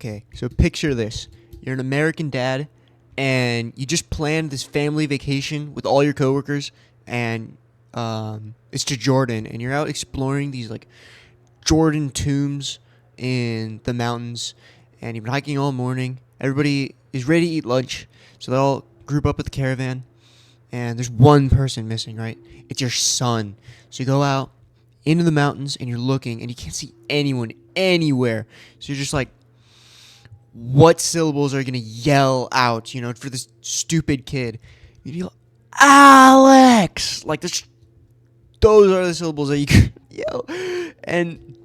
Okay, so picture this. You're an American dad, and you just planned this family vacation with all your coworkers, and it's to Jordan, and you're out exploring these like Jordan tombs in the mountains, and you've been hiking all morning. Everybody is ready to eat lunch, so they all group up at the caravan, and there's one person missing, right? It's your son. So you go out into the mountains, and you're looking, and you can't see anyone anywhere. So you're just like, what syllables are you gonna yell out, for this stupid kid? You yell, Alex! Like, those are the syllables that you can yell. And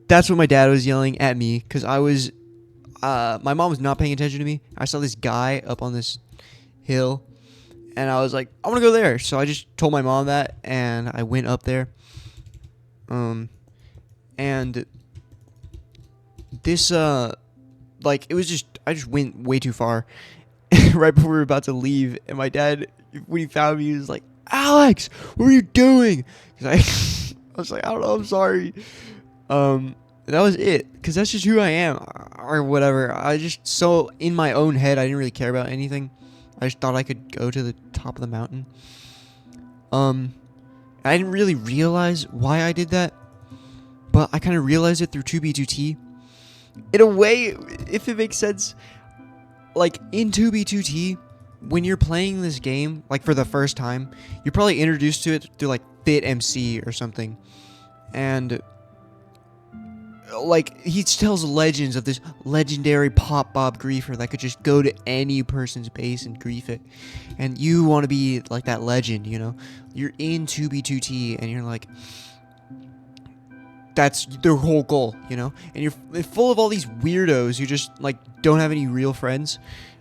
that's what my dad was yelling at me, because my mom was not paying attention to me. I saw this guy up on this hill, and I was like, I want to go there. So I just told my mom that, and I went up there. And this, it was just, I just went way too far right before we were about to leave. And my dad, when he found me, he was like, Alex, what are you doing? Cause I was like, I don't know, I'm sorry. That was it. Cause that's just who I am or whatever. I just, so in my own head, I didn't really care about anything. I just thought I could go to the top of the mountain. I didn't really realize why I did that, but I kind of realized it through 2B2T. In a way, if it makes sense, like in 2B2T, when you're playing this game, like for the first time, you're probably introduced to it through like Fit MC or something. And like he tells legends of this legendary Pop Bob griefer that could just go to any person's base and grief it. And you want to be like that legend, You're in 2B2T and you're like, that's their whole goal, And you're full of all these weirdos who just like don't have any real friends.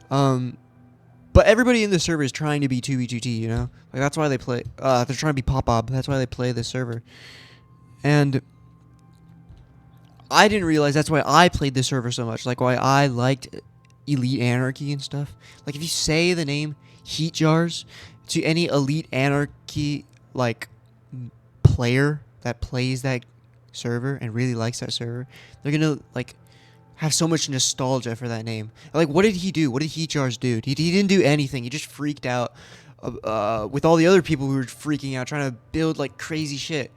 But everybody in the server is trying to be 2B2T, Like that's why they play. They're trying to be Pop Bob. That's why they play this server. And I didn't realize that's why I played this server so much. Like why I liked Elite Anarchy and stuff. Like if you say the name Heat Jars to any Elite Anarchy like player that plays that server and really likes that server, they're gonna like have so much nostalgia for that name. Like what did he do? What did Heat Jars do? He didn't do anything. He just freaked out with all the other people who were freaking out trying to build like crazy shit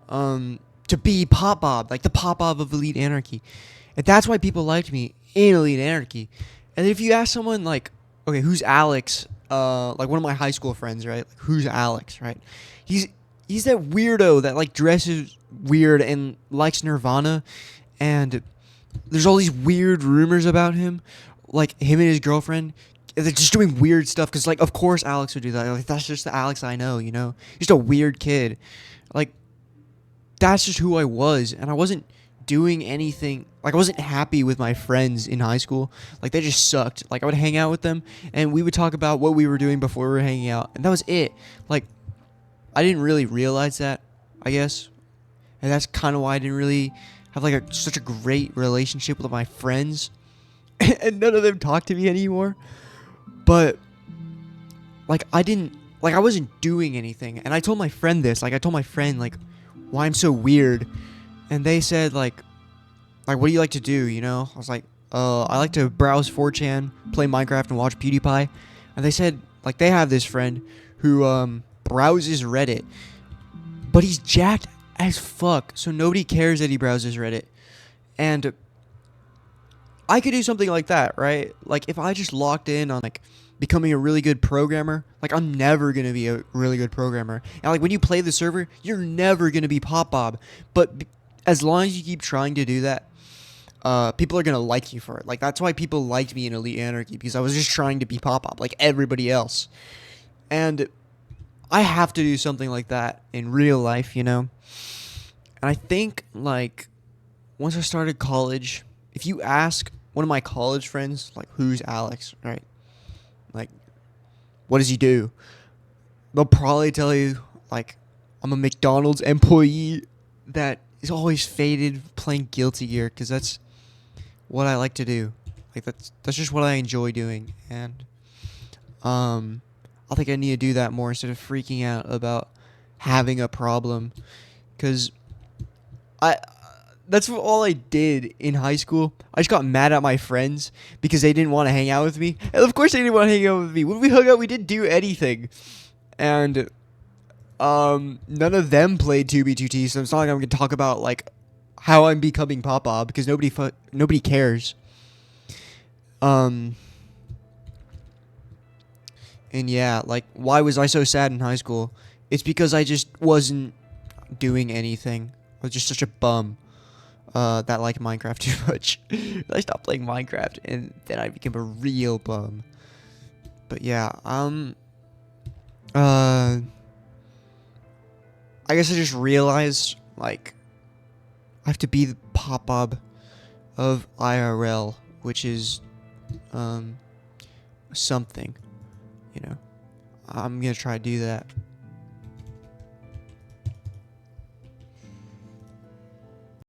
to be Pop Bob, like the Pop Bob of Elite Anarchy. And that's why people liked me in Elite Anarchy. And if you ask someone like, okay, who's Alex? Like one of my high school friends, right? Like, who's Alex, right? He's that weirdo that like dresses weird and likes Nirvana, and there's all these weird rumors about him, like him and his girlfriend. They're just doing weird stuff because, like, of course Alex would do that. Like, that's just the Alex I know, Just a weird kid. Like, that's just who I was, and I wasn't doing anything. Like, I wasn't happy with my friends in high school. Like, they just sucked. Like, I would hang out with them, and we would talk about what we were doing before we were hanging out, and that was it. Like, I didn't really realize that, I guess, and that's kind of why I didn't really have like such a great relationship with my friends, and none of them talk to me anymore. But like I wasn't doing anything, and I told my friend this. Like I told my friend like why I'm so weird, and they said like what do you like to do? I was like, I like to browse 4chan, play Minecraft, and watch PewDiePie. And they said like they have this friend who browses Reddit, but he's jacked as fuck, so nobody cares that he browses Reddit. And I could do something like that, right? Like if I just locked in on like becoming a really good programmer, like I'm never gonna be a really good programmer. And like when you play the server, you're never gonna be Pop Bob. But as long as you keep trying to do that, people are gonna like you for it. Like that's why people liked me in Elite Anarchy, because I was just trying to be Pop Bob like everybody else. And I have to do something like that in real life, And I think, like, once I started college, if you ask one of my college friends, like, who's Alex, right? Like, what does he do? They'll probably tell you, like, I'm a McDonald's employee that is always faded playing Guilty Gear, because that's what I like to do. Like, that's just what I enjoy doing. And, I think I need to do that more instead of freaking out about having a problem, because That's all I did in high school. I just got mad at my friends because they didn't want to hang out with me. And of course they didn't want to hang out with me. When we hung out, we didn't do anything. And none of them played 2B2T, so it's not like I'm going to talk about like how I'm becoming Papa because nobody cares. And yeah, like why was I so sad in high school? It's because I just wasn't doing anything. I was just such a bum. That liked Minecraft too much. I stopped playing Minecraft, and then I became a real bum. But yeah, I guess I just realized, like, I have to be the pop-up of IRL, which is, something, you know. I'm gonna try to do that.